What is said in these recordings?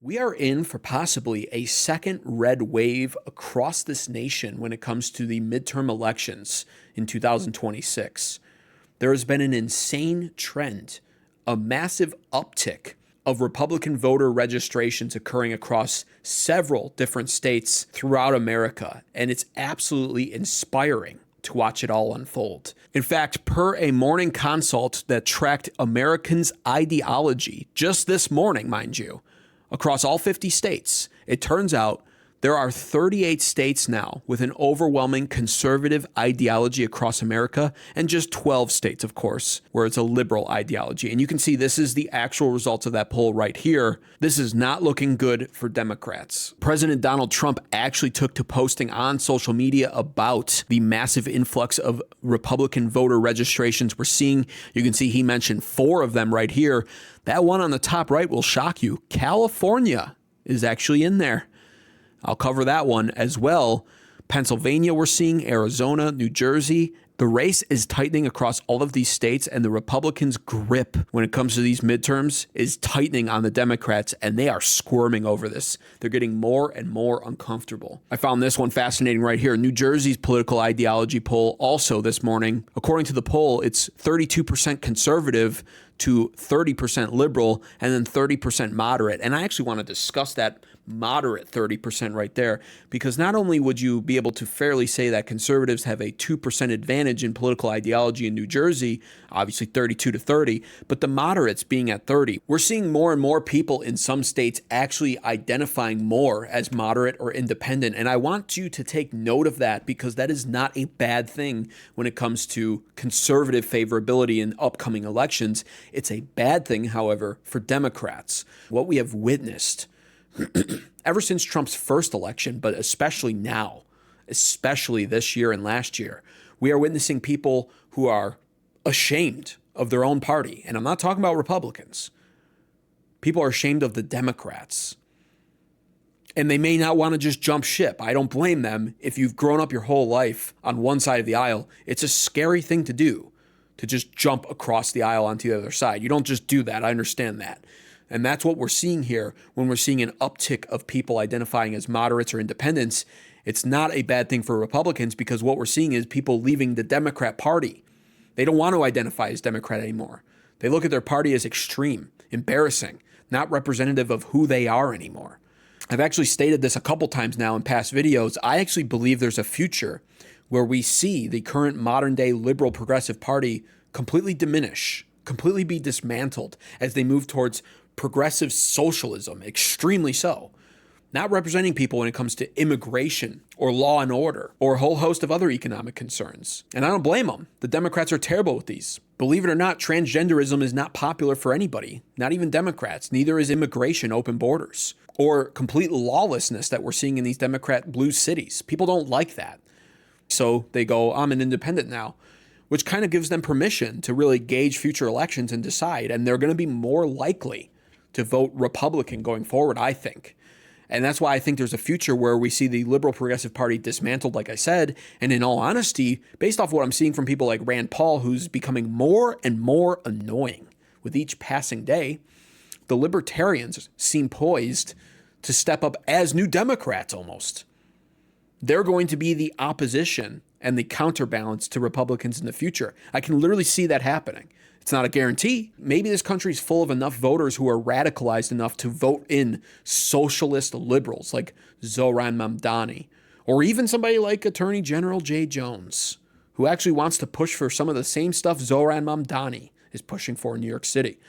We are in for possibly a second red wave across this nation when it comes to the midterm elections in 2026. There has been an insane trend, a massive uptick of Republican voter registrations occurring across several different states throughout America, and it's absolutely inspiring to watch it all unfold. In fact, per a morning consult that tracked Americans' ideology just this morning, mind you, across all 50 states, it turns out there are 38 states now with an overwhelming conservative ideology across America, and just 12 states, of course, where it's a liberal ideology. And you can see this is the actual results of that poll right here. This is not looking good for Democrats. President Donald Trump actually took to posting on social media about the massive influx of Republican voter registrations we're seeing. You can see he mentioned 4 of them right here. That one on the top right will shock you. California is actually in there. I'll cover that one as well. Pennsylvania we're seeing, Arizona, New Jersey. The race is tightening across all of these states, and the Republicans' grip when it comes to these midterms is tightening on the Democrats, and they are squirming over this. They're getting more and more uncomfortable. I found this one fascinating right here. New Jersey's political ideology poll also this morning. According to the poll, it's 32% conservative to 30% liberal, and then 30% moderate. And I actually want to discuss that moderate 30% right there, because not only would you be able to fairly say that conservatives have a 2% advantage in political ideology in New Jersey, obviously 32 to 30, but the moderates being at 30. We're seeing more and more people in some states actually identifying more as moderate or independent. And I want you to take note of that, because that is not a bad thing when it comes to conservative favorability in upcoming elections. It's a bad thing, however, for Democrats. What we have witnessed ever since Trump's first election, but especially now, especially this year and last year, we are witnessing people who are ashamed of their own party. And I'm not talking about Republicans. People are ashamed of the Democrats. And they may not want to just jump ship. I don't blame them. If you've grown up your whole life on one side of the aisle, it's a scary thing to do, to just jump across the aisle onto the other side. You don't just do that. I understand that. And that's what we're seeing here when we're seeing an uptick of people identifying as moderates or independents. It's not a bad thing for Republicans, because what we're seeing is people leaving the Democrat Party. They don't want to identify as Democrat anymore. They look at their party as extreme, embarrassing, not representative of who they are anymore. I've actually stated this a couple times now in past videos. I actually believe there's a future where we see the current modern day liberal progressive party completely diminish, completely be dismantled as they move towards progressive socialism, extremely so. Not representing people when it comes to immigration or law and order or a whole host of other economic concerns. And I don't blame them. The Democrats are terrible with these. Believe it or not, transgenderism is not popular for anybody, not even Democrats. Neither is immigration, open borders, or complete lawlessness that we're seeing in these Democrat blue cities. People don't like that. So they go, I'm an independent now, which kind of gives them permission to really gauge future elections and decide. And they're going to be more likely to vote Republican going forward, I think. And that's why I think there's a future where we see the liberal progressive party dismantled, like I said. And in all honesty, based off what I'm seeing from people like Rand Paul, who's becoming more and more annoying with each passing day, the libertarians seem poised to step up as new Democrats almost. They're going to be the opposition and the counterbalance to Republicans in the future. I can literally see that happening. It's not a guarantee. Maybe this country's full of enough voters who are radicalized enough to vote in socialist liberals like Zohran Mamdani, or even somebody like Attorney General Jay Jones, who actually wants to push for some of the same stuff Zohran Mamdani is pushing for in New York City.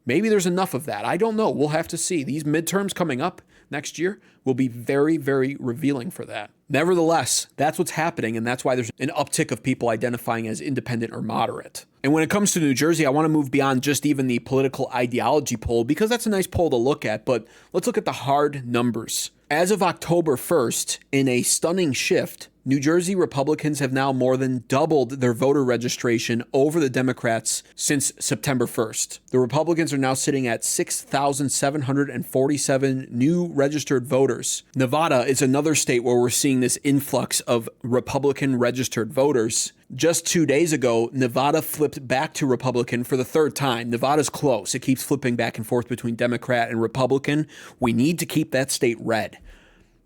Maybe there's enough of that. I don't know. We'll have to see. These midterms coming up next year will be very, very revealing for that. Nevertheless, that's what's happening, and that's why there's an uptick of people identifying as independent or moderate. And when it comes to New Jersey, I want to move beyond just even the political ideology poll, because that's a nice poll to look at, but let's look at the hard numbers. As of October 1st, in a stunning shift, New Jersey Republicans have now more than doubled their voter registration over the Democrats since September 1st. The Republicans are now sitting at 6,747 new registered voters. Nevada is another state where we're seeing this influx of Republican registered voters. Just 2 days ago, Nevada flipped back to Republican for the third time. Nevada's close. It keeps flipping back and forth between Democrat and Republican. We need to keep that state red.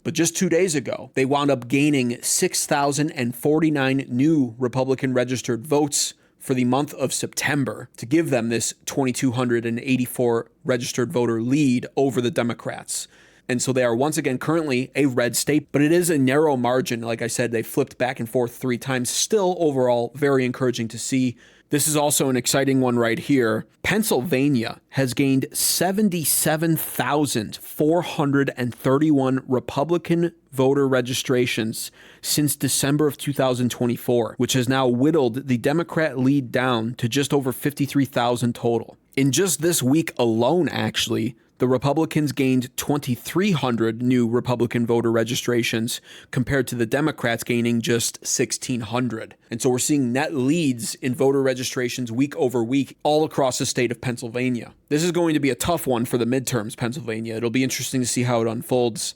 But just 2 days ago, they wound up gaining 6,049 new Republican registered votes for the month of September to give them this 2,284 registered voter lead over the Democrats. And so they are once again currently a red state, but it is a narrow margin. Like I said, they flipped back and forth 3 times. Still, overall, very encouraging to see. This is also an exciting one right here. Pennsylvania has gained 77,431 Republican voter registrations since December of 2024, which has now whittled the Democrat lead down to just over 53,000 total. In just this week alone, actually, the Republicans gained 2,300 new Republican voter registrations compared to the Democrats gaining just 1,600. And so we're seeing net leads in voter registrations week over week all across the state of Pennsylvania. This is going to be a tough one for the midterms, Pennsylvania. It'll be interesting to see how it unfolds.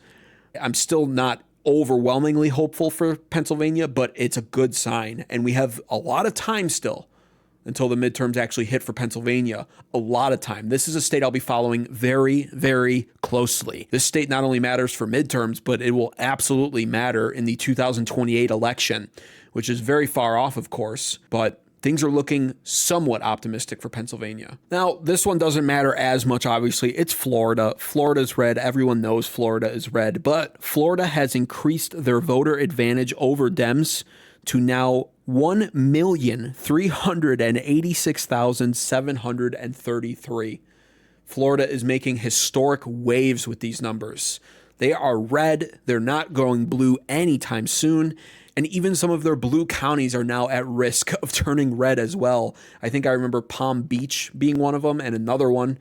I'm still not overwhelmingly hopeful for Pennsylvania, but it's a good sign. And we have a lot of time still until the midterms actually hit for Pennsylvania. A lot of time. This is a state I'll be following very, very closely. This state not only matters for midterms, but it will absolutely matter in the 2028 election, which is very far off, of course, but things are looking somewhat optimistic for Pennsylvania. Now, this one doesn't matter as much, obviously. It's Florida. Florida's red. Everyone knows Florida is red, but Florida has increased their voter advantage over Dems to now 1,386,733. Florida is making historic waves with these numbers. They are red. They're not going blue anytime soon. And even some of their blue counties are now at risk of turning red as well. I think I remember Palm Beach being one of them and another one.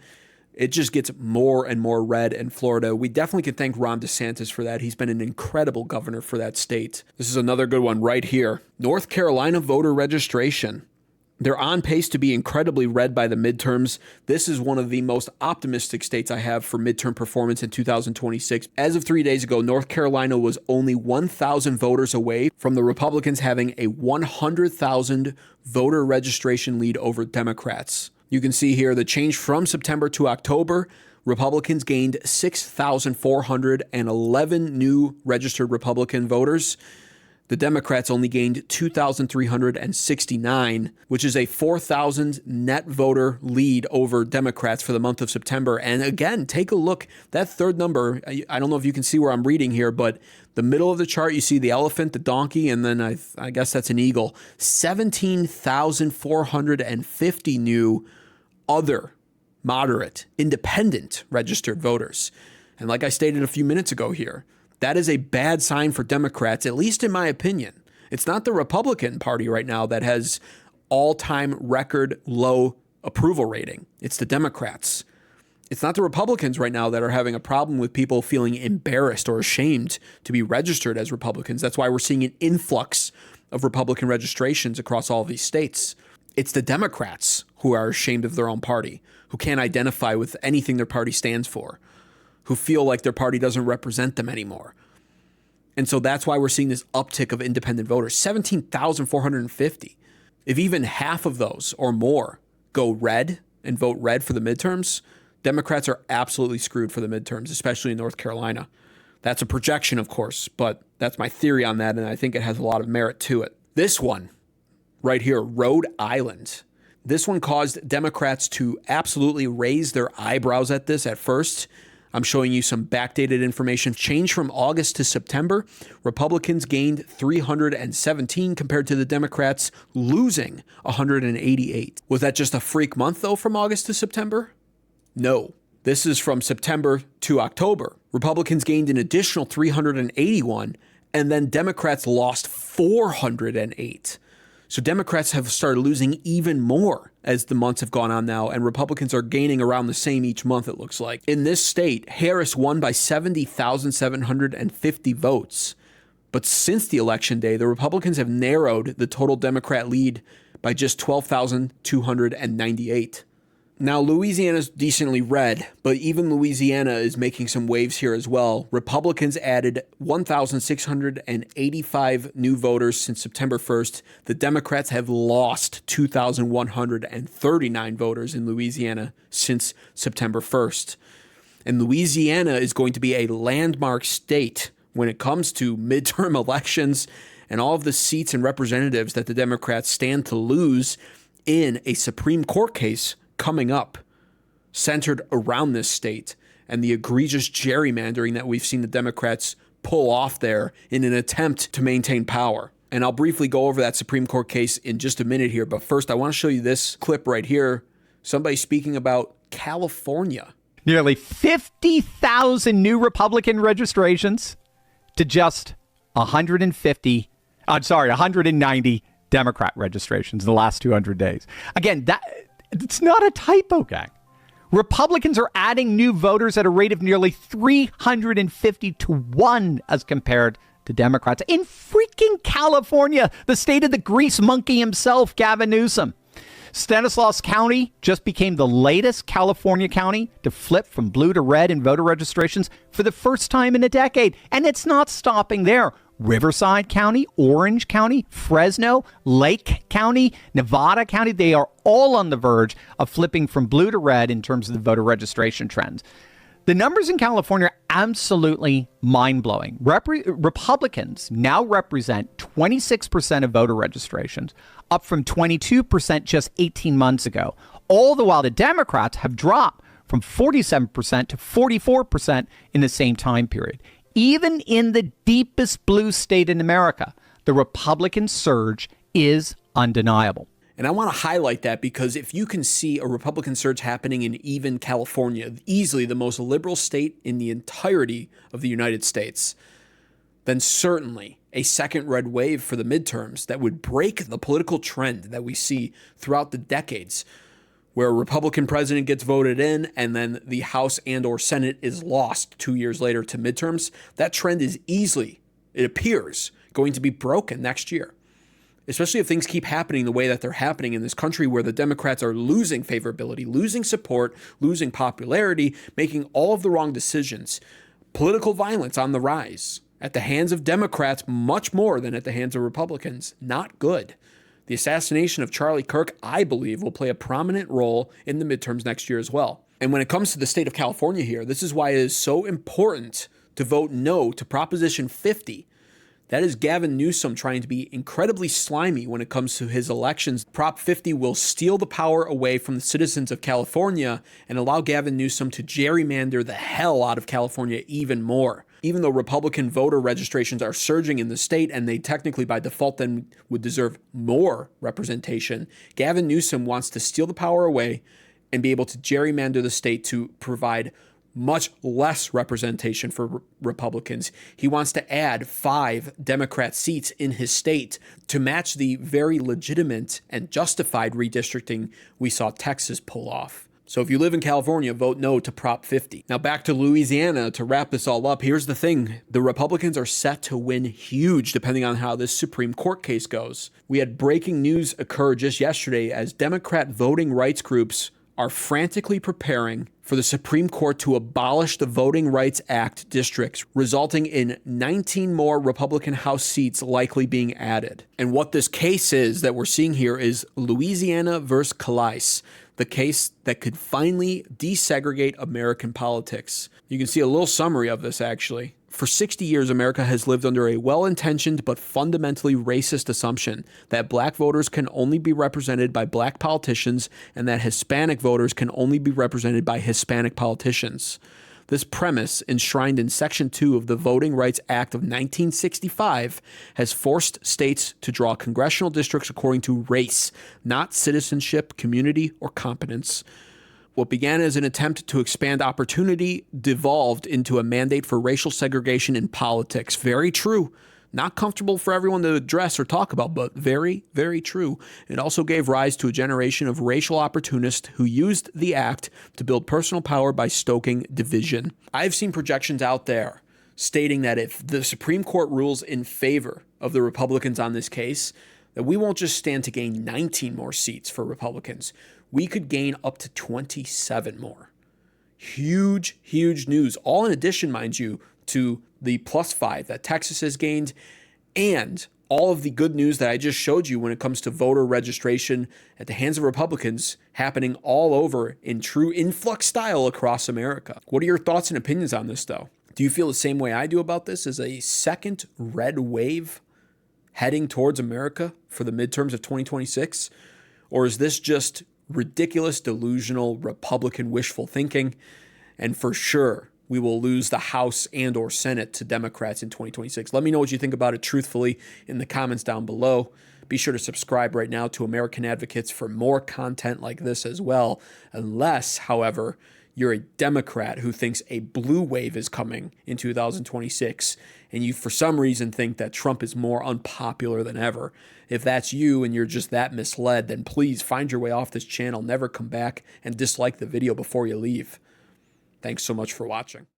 It just gets more and more red in Florida. We definitely can thank Ron DeSantis for that. He's been an incredible governor for that state. This is another good one right here. North Carolina voter registration. They're on pace to be incredibly red by the midterms. This is one of the most optimistic states I have for midterm performance in 2026. As of 3 days ago, North Carolina was only 1,000 voters away from the Republicans having a 100,000 voter registration lead over Democrats. You can see here the change from September to October. Republicans gained 6,411 new registered Republican voters. The Democrats only gained 2,369, which is a 4,000 net voter lead over Democrats for the month of September. And again, take a look. That third number, I don't know if you can see where I'm reading here, but the middle of the chart, you see the elephant, the donkey, and then I guess that's an eagle. 17,450 new other moderate, independent registered voters. And like I stated a few minutes ago here, that is a bad sign for Democrats, at least in my opinion. It's not the Republican Party right now that has all-time record low approval rating. It's the Democrats. It's not the Republicans right now that are having a problem with people feeling embarrassed or ashamed to be registered as Republicans. That's why we're seeing an influx of Republican registrations across all of these states. It's the Democrats who are ashamed of their own party, who can't identify with anything their party stands for, who feel like their party doesn't represent them anymore. And so that's why we're seeing this uptick of independent voters, 17,450. If even half of those or more go red and vote red for the midterms, Democrats are absolutely screwed for the midterms, especially in North Carolina. That's a projection, of course, but that's my theory on that, and I think it has a lot of merit to it. This one right here, Rhode Island. This one caused Democrats to absolutely raise their eyebrows at this at first. I'm showing you some backdated information. Change from August to September. Republicans gained 317 compared to the Democrats losing 188. Was that just a freak month, though, from August to September? No. This is from September to October. Republicans gained an additional 381, and then Democrats lost 408. So Democrats have started losing even more as the months have gone on now, and Republicans are gaining around the same each month, it looks like. In this state, Harris won by 70,750 votes, But since the election day, the Republicans have narrowed the total Democrat lead by just 12,298. Now, Louisiana's decently red, but even Louisiana is making some waves here as well. Republicans added 1,685 new voters since September 1st. The Democrats have lost 2,139 voters in Louisiana since September 1st. And Louisiana is going to be a landmark state when it comes to midterm elections and all of the seats and representatives that the Democrats stand to lose in a Supreme Court case coming up, centered around this state and the egregious gerrymandering that we've seen the Democrats pull off there in an attempt to maintain power. And I'll briefly go over that Supreme Court case in just a minute here. But first, I want to show you this clip right here. Somebody speaking about California. Nearly 50,000 new Republican registrations to just 190 Democrat registrations in the last 200 days. Again, it's not a typo, gang. Republicans are adding new voters at a rate of nearly 350 to 1 as compared to Democrats in freaking California, the state of the grease monkey himself, Gavin Newsom. Stanislaus County just became the latest California county to flip from blue to red in voter registrations for the first time in a decade. And it's not stopping there. Riverside County, Orange County, Fresno, Lake County, Nevada County, they are all on the verge of flipping from blue to red in terms of the voter registration trends. The numbers in California are absolutely mind-blowing. Republicans now represent 26% of voter registrations, up from 22% just 18 months ago. All the while the Democrats have dropped from 47% to 44% in the same time period. Even in the deepest blue state in America, the Republican surge is undeniable. And I want to highlight that because if you can see a Republican surge happening in even California, easily the most liberal state in the entirety of the United States, then certainly a second red wave for the midterms that would break the political trend that we see throughout the decades, where a Republican president gets voted in and then the House and or Senate is lost 2 years later to midterms. That trend is easily, it appears, going to be broken next year. Especially if things keep happening the way that they're happening in this country, where the Democrats are losing favorability, losing support, losing popularity, making all of the wrong decisions. Political violence on the rise at the hands of Democrats much more than at the hands of Republicans. Not good. The assassination of Charlie Kirk, I believe, will play a prominent role in the midterms next year as well. And when it comes to the state of California here, this is why it is so important to vote no to Proposition 50. That is Gavin Newsom trying to be incredibly slimy when it comes to his elections. Prop 50 will steal the power away from the citizens of California and allow Gavin Newsom to gerrymander the hell out of California even more. Even though Republican voter registrations are surging in the state and they technically by default then would deserve more representation, Gavin Newsom wants to steal the power away and be able to gerrymander the state to provide much less representation for Republicans. He wants to add 5 Democrat seats in his state to match the very legitimate and justified redistricting we saw Texas pull off. So if you live in California, vote no to Prop 50. Now back to Louisiana to wrap this all up. Here's the thing. The Republicans are set to win huge depending on how this Supreme Court case goes. We had breaking news occur just yesterday as Democrat voting rights groups are frantically preparing for the Supreme Court to abolish the Voting Rights Act districts, resulting in 19 more Republican House seats likely being added. And what this case is that we're seeing here is Louisiana versus Calais, the case that could finally desegregate American politics. You can see a little summary of this, actually. For 60 years, America has lived under a well-intentioned but fundamentally racist assumption that black voters can only be represented by black politicians and that Hispanic voters can only be represented by Hispanic politicians. This premise, enshrined in Section 2 of the Voting Rights Act of 1965, has forced states to draw congressional districts according to race, not citizenship, community, or competence. What began as an attempt to expand opportunity devolved into a mandate for racial segregation in politics. Very true. Not comfortable for everyone to address or talk about, but very, very true. It also gave rise to a generation of racial opportunists who used the act to build personal power by stoking division. I've seen projections out there stating that if the Supreme Court rules in favor of the Republicans on this case, that we won't just stand to gain 19 more seats for Republicans. We could gain up to 27 more. Huge, huge news. All in addition, mind you, to the +5 that Texas has gained and all of the good news that I just showed you when it comes to voter registration at the hands of Republicans happening all over in true influx style across America. What are your thoughts and opinions on this, though? Do you feel the same way I do about this? Is a second red wave heading towards America for the midterms of 2026? Or is this just ridiculous, delusional Republican wishful thinking? And for sure, we will lose the House and or Senate to Democrats in 2026. Let me know what you think about it truthfully in the comments down below. Be sure to subscribe right now to American Advocates for more content like this as well. Unless, however, you're a Democrat who thinks a blue wave is coming in 2026 and you for some reason think that Trump is more unpopular than ever. If that's you and you're just that misled, then please find your way off this channel. Never come back and dislike the video before you leave. Thanks so much for watching.